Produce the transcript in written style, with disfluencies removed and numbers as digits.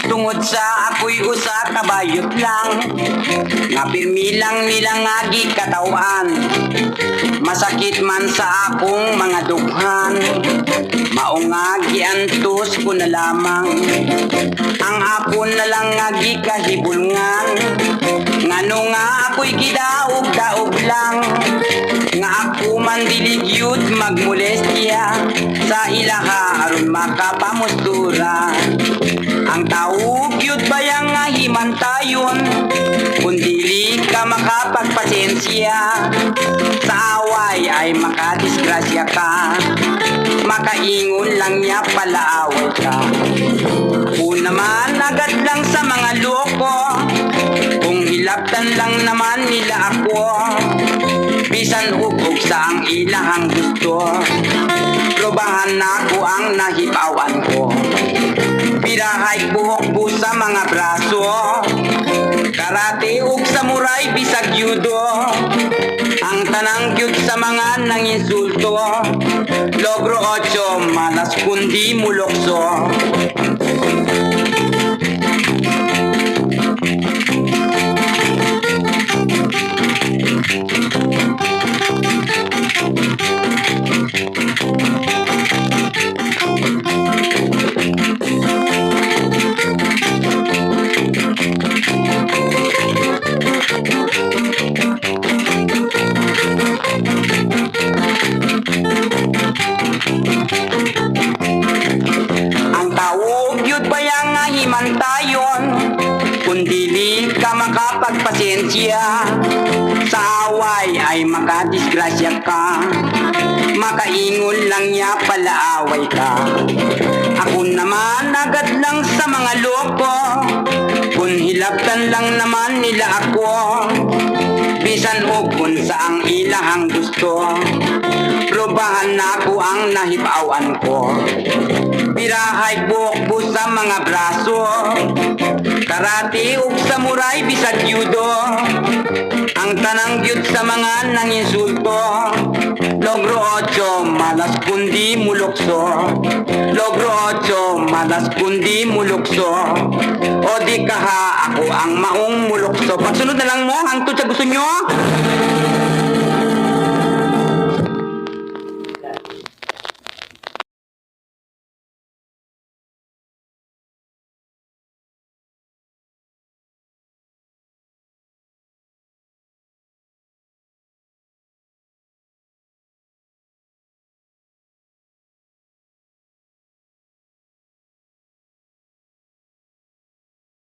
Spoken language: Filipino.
Tungod sa ako'y usa ka bayot lang, nga pirmi lang nilang agi katawan. Masakit man sa akong mga dughan, maungagi antos ko na lamang. Ang ako na lang agi kahibulngan, ngano nga ako'y gidaog-daog lang. Nga ako man diligyud magmolestya sa ilaha aron makapamustura. Ang tawag yun ba yang himantayon, kung dili ka makapagpasensya, sa away ay makadisgrasya ka, makaingon lang niya palaaway ka. Kung naman agad lang sa mga loko, kung hilaptan lang naman nila ako, bisan hugog sa ang ilahang gusto, probahan na ko ang nahibawan ko. Pirahay buhok po sa mga braso, karate ug samurai bisag judo, ang tanang gyud sa mga nanginsulto, logro 8 malas kundi mulokso. Himantayon, kung dili ka makapagpasensya, sa away ay makadisgrasya ka, makaingon lang niya palaaway ka. Ako naman agad lang sa mga loko, kung hilaptan lang naman nila ako, bisan o kung saang ilahang gusto, probahan na ko ang nahibawan ko. Pirahay buhok sa mga braso, karate ug samurai bisag judo, ang tanang gyud sa mga nanginsulto, logro 8 malas kundi mulokso, logro 8 malas kundi mulokso. O di kaha ako ang maong mulokso. Pagsunod na lang mo hangtod sa gusto nyo.